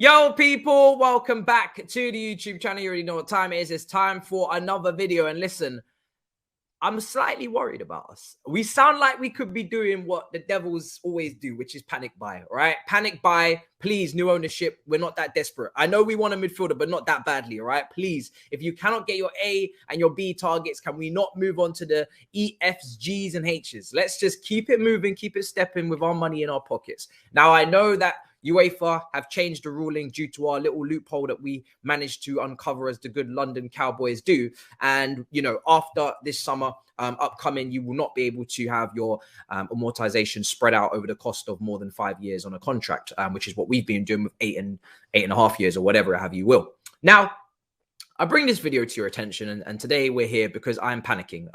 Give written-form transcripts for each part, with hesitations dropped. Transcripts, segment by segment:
Yo, people, welcome back to the YouTube channel. You already know what time it is. It's time for another video. And listen, I'm slightly worried about us. We sound like we could be doing what the Devils always do, which is panic buy, right? Panic buy, please, new ownership. We're not that desperate. I know we want a midfielder, but not that badly, all right? Please, if you cannot get your A and your B targets, can we not move on to the E, Fs, Gs, and Hs? Let's just keep it moving, keep it stepping with our money in our pockets. Now, I know that UEFA have changed the ruling due to our little loophole that we managed to uncover as the good London Cowboys do. And, you know, after this summer upcoming, you will not be able to have your amortization spread out over the cost of more than 5 years on a contract, which is what we've been doing with eight and a half years or whatever have you will. Now, I bring this video to your attention, and today we're here because I'm panicking,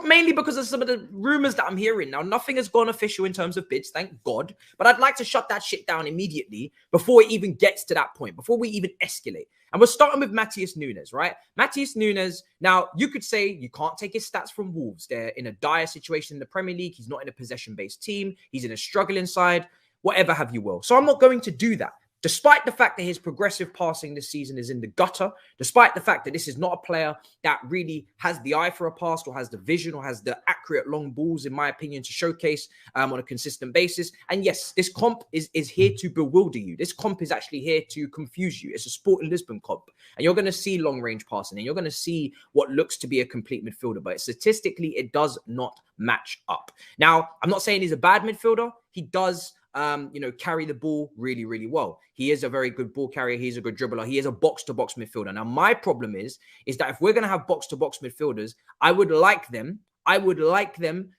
mainly because of some of the rumors that I'm hearing. Now, nothing has gone official in terms of bids, thank God, but I'd like to shut that shit down immediately before it even gets to that point, before we even escalate. And we're starting with Matisse Nunes, right? Matisse Nunes, now, you could say you can't take his stats from Wolves. They're in a dire situation in the Premier League. He's not in a possession-based team. He's in a struggling side, whatever have you will. So I'm not going to do that. Despite the fact that his progressive passing this season is in the gutter, despite the fact that this is not a player that really has the eye for a pass or has the vision or has the accurate long balls, in my opinion, to showcase on a consistent basis. And yes, this comp is here to bewilder you. This comp is actually here to confuse you. It's a Sporting Lisbon comp. And you're going to see long-range passing and you're going to see what looks to be a complete midfielder. But statistically, it does not match up. Now, I'm not saying he's a bad midfielder. He does carry the ball really, really well. He is a very good ball carrier. He's a good dribbler. He is a box-to-box midfielder. Now, my problem is that if we're going to have box-to-box midfielders, I would like them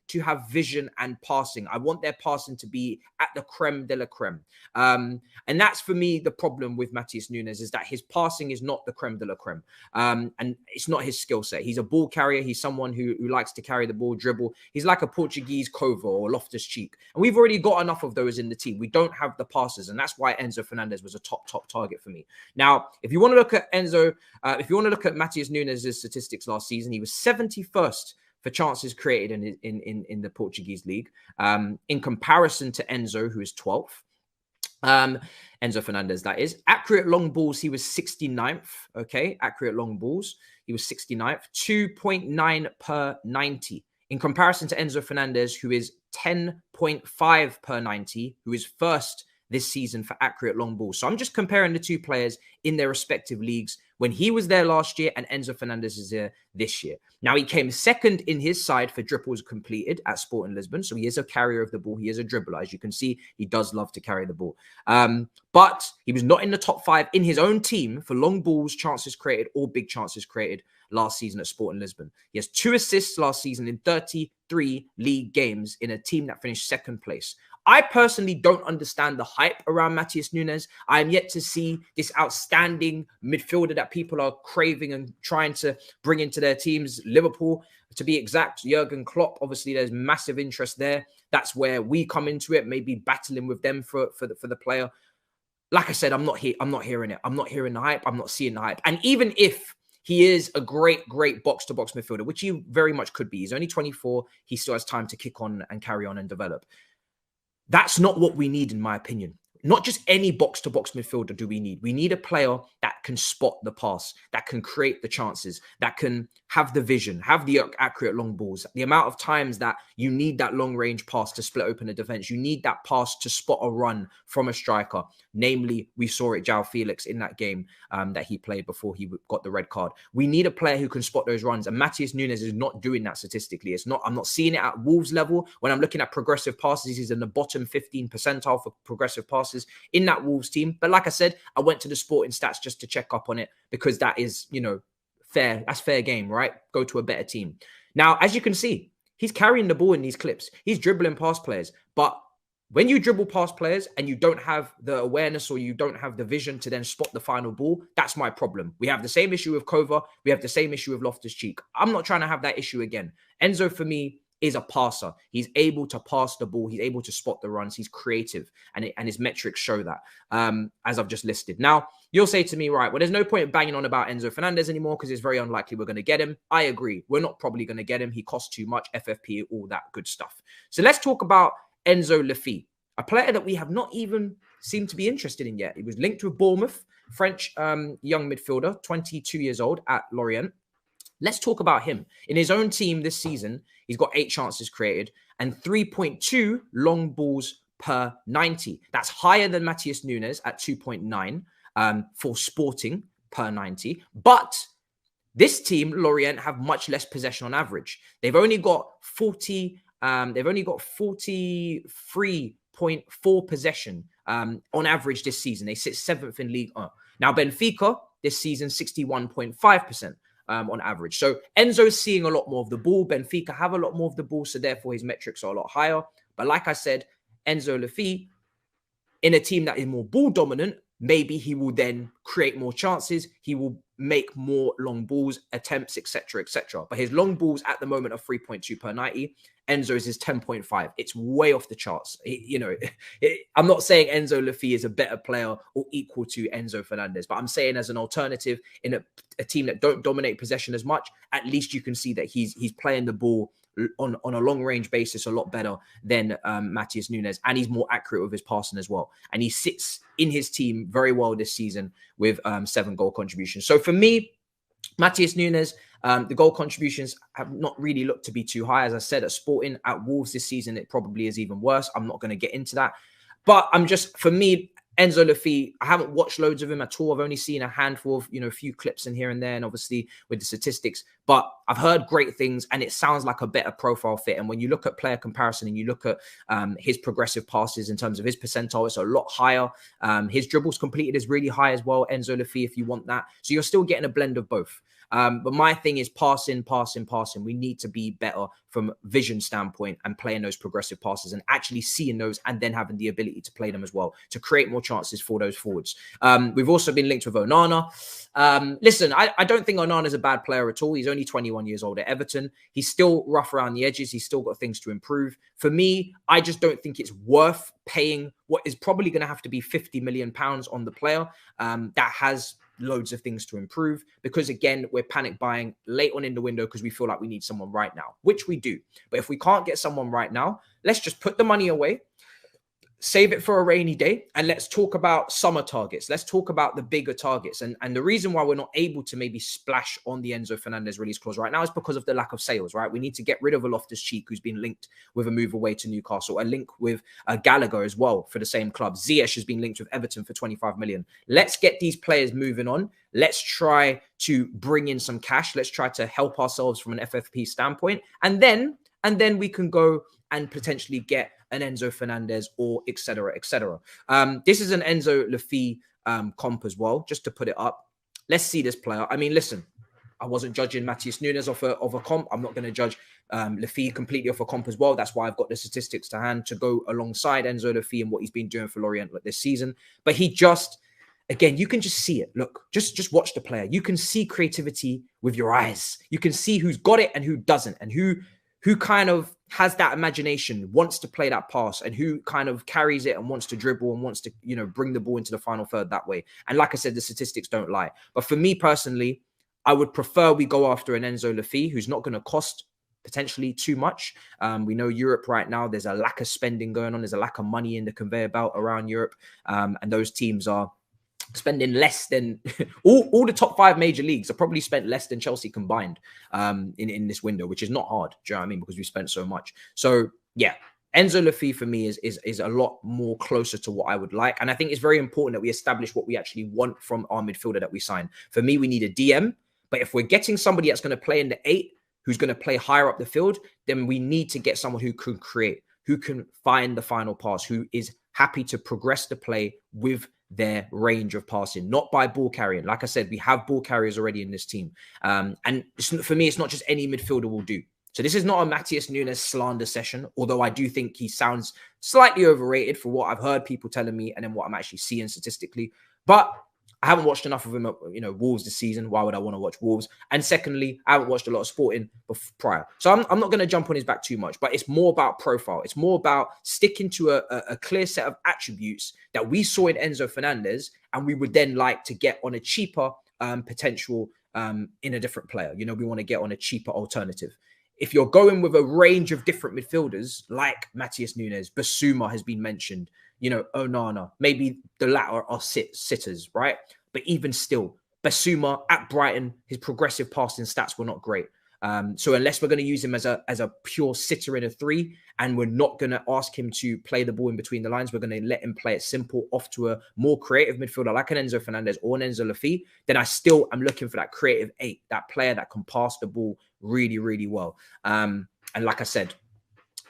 to have vision and passing. I want their passing to be at the creme de la creme. And that's, for me, the problem with Matisse Nunes, is that his passing is not the creme de la creme. And it's not his skill set. He's a ball carrier. He's someone who likes to carry the ball, dribble. He's like a Portuguese Kova or Loftus-Cheek. And we've already got enough of those in the team. We don't have the passes. And that's why Enzo Fernandez was a top target for me. Now, if you want to look at if you want to look at Matisse Nunes' statistics last season, he was 71st for chances created in the Portuguese league, in comparison to Enzo, who is 12th. Enzo Fernandez, that is. Accurate long balls, he was 69th. Okay, accurate long balls, he was 69th, 2.9 per 90. In comparison to Enzo Fernandez, who is 10.5 per 90, who is first this season for accurate long balls. So I'm just comparing the two players in their respective leagues when he was there last year and Enzo Fernandez is there this year. Now, he came second in his side for dribbles completed at Sporting Lisbon. So he is a carrier of the ball. He is a dribbler. As you can see, he does love to carry the ball. But he was not in the top 5 in his own team for long balls, chances created, or big chances created last season at Sporting Lisbon. He has 2 assists last season in 33 league games in a team that finished second place. I personally don't understand the hype around Matisse Nunes. I am yet to see this outstanding midfielder that people are craving and trying to bring into their teams. Liverpool, to be exact, Jurgen Klopp, obviously there's massive interest there. That's where we come into it, maybe battling with them for the player. Like I said, I'm not hearing it. I'm not hearing the hype. I'm not seeing the hype. And even if he is a great box-to-box midfielder, which he very much could be. He's only 24. He still has time to kick on and carry on and develop. That's not what we need, in my opinion. Not just any box-to-box midfielder do we need. We need a player that can spot the pass, that can create the chances, that can have the vision, have the accurate long balls. The amount of times that you need that long-range pass to split open a defense, you need that pass to spot a run from a striker. Namely, we saw it, João Felix, in that game that he played before he got the red card. We need a player who can spot those runs, and Matisse Nunes is not doing that statistically. I'm not seeing it at Wolves level. When I'm looking at progressive passes, he's in the bottom 15 percentile for progressive passes in that Wolves team. But like I said, I went to the Sporting stats just to check up on it because that is, fair. That's fair game, right? Go to a better team. Now, as you can see, he's carrying the ball in these clips. He's dribbling past players. But when you dribble past players and you don't have the awareness or you don't have the vision to then spot the final ball, that's my problem. We have the same issue with Kova. We have the same issue with Loftus-Cheek. I'm not trying to have that issue again. Enzo, for me, is a passer. He's able to pass the ball. He's able to spot the runs. He's creative. And his metrics show that, as I've just listed. Now, you'll say to me, right, well, there's no point in banging on about Enzo Fernandez anymore because it's very unlikely we're going to get him. I agree. We're not probably going to get him. He costs too much, FFP, all that good stuff. So let's talk about Enzo Le Fée, a player that we have not even seemed to be interested in yet. He was linked with Bournemouth, French young midfielder, 22 years old at Lorient. Let's talk about him. In his own team this season, he's got 8 chances created and 3.2 long balls per 90. That's higher than Matisse Nunes at 2.9 for Sporting per 90. But this team, Lorient, have much less possession on average. They've only got 43.4 possession on average this season. They sit 7th in League 1. Now, Benfica this season, 61.5%. On average. So Enzo's seeing a lot more of the ball. Benfica have a lot more of the ball, so therefore his metrics are a lot higher. But like I said, Enzo Le Fée, in a team that is more ball dominant, maybe he will then create more chances. He will make more long balls, attempts, etc., etc. But his long balls at the moment are 3.2 per 90. Enzo's is 10.5. It's way off the charts. I'm not saying Enzo Le Fée is a better player or equal to Enzo Fernandez, but I'm saying as an alternative in a team that don't dominate possession as much, at least you can see that he's playing the ball on a long range basis a lot better than Matisse Nunes, and he's more accurate with his passing as well. And he sits in his team very well this season with 7 goal contributions. So for me, Matisse Nunes, the goal contributions have not really looked to be too high. As I said, at Sporting, at Wolves this season, it probably is even worse. I'm not going to get into that. But for me, Enzo Le Fée, I haven't watched loads of him at all. I've only seen a handful of, a few clips in here and there, and obviously with the statistics. But I've heard great things, and it sounds like a better profile fit. And when you look at player comparison and you look at his progressive passes in terms of his percentile, it's a lot higher. His dribbles completed is really high as well, Enzo Le Fée, if you want that. So you're still getting a blend of both. But my thing is passing. We need to be better from vision standpoint and playing those progressive passes and actually seeing those and then having the ability to play them as well to create more chances for those forwards. We've also been linked with Onana. Listen, I don't think Onana is a bad player at all. He's only 21 years old at Everton. He's still rough around the edges. He's still got things to improve. For me, I just don't think it's worth paying what is probably going to have to be £50 million on the player that has loads of things to improve, because again, we're panic buying late on in the window because we feel like we need someone right now, which we do. But if we can't get someone right now, let's just put the money away, save it for a rainy day, and let's talk about summer targets. Let's talk about the bigger targets. And the reason why we're not able to maybe splash on the Enzo Fernandez release clause right now is because of the lack of sales, right? We need to get rid of a Loftus-Cheek who's been linked with a move away to Newcastle, a link with Gallagher as well for the same club. Ziyech has been linked with Everton for 25 million. Let's get these players moving on. Let's try to bring in some cash. Let's try to help ourselves from an FFP standpoint. And then we can go and potentially get an Enzo Fernandez or et cetera, et cetera. This is an Enzo Le Fée comp as well, just to put it up. Let's see this player. I mean, listen, I wasn't judging Matisse Nunes off a comp. I'm not going to judge Le Fée completely off a comp as well. That's why I've got the statistics to hand to go alongside Enzo Le Fée and what he's been doing for Lorient this season. But he just, again, you can just see it. Look, just watch the player. You can see creativity with your eyes. You can see who's got it and who doesn't, and who kind of has that imagination, wants to play that pass, and who kind of carries it and wants to dribble and wants to, bring the ball into the final third that way. And like I said, the statistics don't lie. But for me personally, I would prefer we go after an Enzo Le Fée who's not going to cost potentially too much. We know Europe right now, there's a lack of spending going on. There's a lack of money in the conveyor belt around Europe. And those teams are spending less than all the top 5 major leagues are probably spent less than Chelsea combined in this window, which is not hard. Do you know what I mean? Because we spent so much. So yeah, Enzo Le Fée for me is a lot more closer to what I would like. And I think it's very important that we establish what we actually want from our midfielder that we sign. For me, we need a DM. But if we're getting somebody that's going to play in the 8, who's going to play higher up the field, then we need to get someone who can create, who can find the final pass, who is happy to progress the play with their range of passing, not by ball carrying. Like I said, we have ball carriers already in this team. And for me, it's not just any midfielder will do. So this is not a Matisse Nunes slander session, although I do think he sounds slightly overrated for what I've heard people telling me and then what I'm actually seeing statistically. But I haven't watched enough of him at, Wolves this season. Why would I want to watch Wolves? And secondly, I haven't watched a lot of Sporting prior. So I'm not going to jump on his back too much, but it's more about profile. It's more about sticking to a clear set of attributes that we saw in Enzo Fernandez, and we would then like to get on a cheaper potential in a different player. We want to get on a cheaper alternative. if you're going with a range of different midfielders, like Matisse Nunes, Basuma has been mentioned, you know, Onana, maybe the latter are sitters, right? But even still, Basuma at Brighton, his progressive passing stats were not great. So unless we're going to use him as a pure sitter in a 3, and we're not going to ask him to play the ball in between the lines, we're going to let him play it simple off to a more creative midfielder like an Enzo Fernandez or an Enzo Le Fée, then I still am looking for that creative 8, that player that can pass the ball really, really well. And like I said,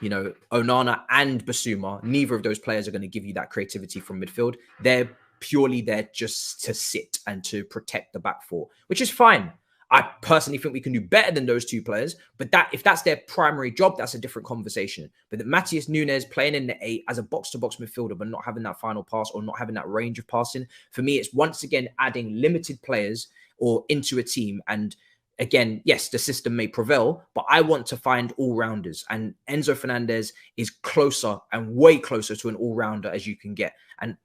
you know, Onana and Basuma, neither of those players are going to give you that creativity from midfield. They're purely there just to sit and to protect the back four, which is fine. I personally think we can do better than those 2 players, but if that's their primary job, that's a different conversation. But the Matisse Nunes playing in the 8 as a box-to-box midfielder, but not having that final pass or not having that range of passing, for me, it's once again adding limited players or into a team. And again, yes, the system may prevail, but I want to find all-rounders. And Enzo Fernandez is closer and way closer to an all-rounder as you can get. And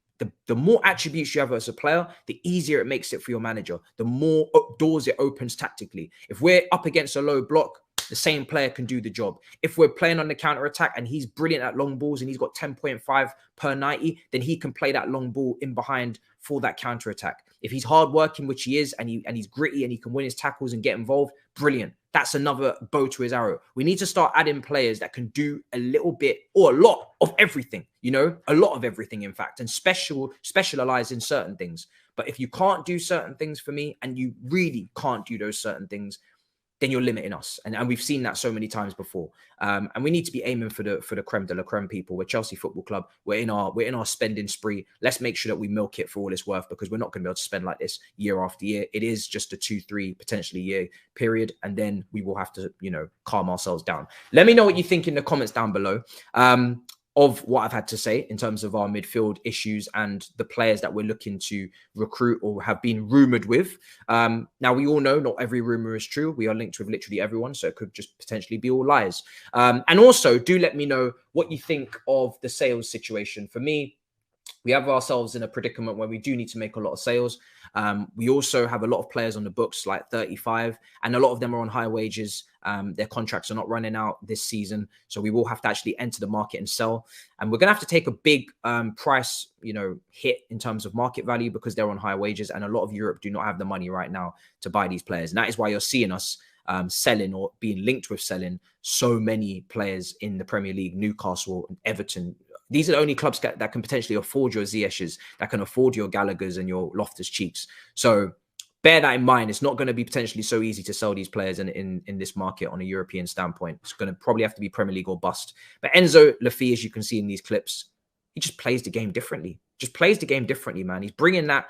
the more attributes you have as a player, the easier it makes it for your manager, the more doors it opens tactically. If we're up against a low block, the same player can do the job. If we're playing on the counter-attack and he's brilliant at long balls and he's got 10.5 per 90, then he can play that long ball in behind for that counter-attack. If he's hard-working, which he is, and he's gritty and he can win his tackles and get involved, brilliant. That's another bow to his arrow. We need to start adding players that can do a little bit or a lot of everything, you know, a lot of everything, in fact, and specialize in certain things. But if you can't do certain things for me and you really can't do those certain things, then you're limiting us. And we've seen that so many times before. And we need to be aiming for the creme de la creme people. We're Chelsea Football Club. We're in our spending spree. Let's make sure that we milk it for all it's worth, because we're not going to be able to spend like this year after year. It is just a 2-3 potentially year period. And then we will have to, you know, calm ourselves down. Let me know what you think in the comments down below. Of what I've had to say in terms of our midfield issues and the players that we're looking to recruit or have been rumoured with. Now, we all know not every rumour is true. We are linked with literally everyone, so it could just potentially be all lies. And also, do let me know what you think of the sales situation. For me, we have ourselves in a predicament where we do need to make a lot of sales. We also have a lot of players on the books, like 35, and a lot of them are on high wages. Their contracts are not running out this season, so we will have to actually enter the market and sell. And we're going to have to take a big price, you know, hit in terms of market value, because they're on high wages, and a lot of Europe do not have the money right now to buy these players. And that is why you're seeing us selling or being linked with selling so many players in the Premier League, Newcastle, Everton. These are the only clubs that can potentially afford your Ziyech's, that can afford your Gallagher's and your Loftus-Cheeks. So bear that in mind. It's not going to be potentially so easy to sell these players in this market on a European standpoint. It's going to probably have to be Premier League or bust. But Enzo Le Fée, as you can see in these clips, he just plays the game differently. Just plays the game differently, man. He's bringing that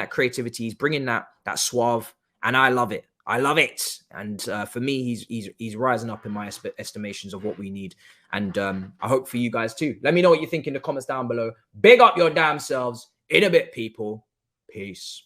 creativity. He's bringing that suave, and I love it. I love it. And for me, he's rising up in my estimations of what we need. And I hope for you guys too. Let me know what you think in the comments down below. Big up your damn selves. In a bit, people. Peace.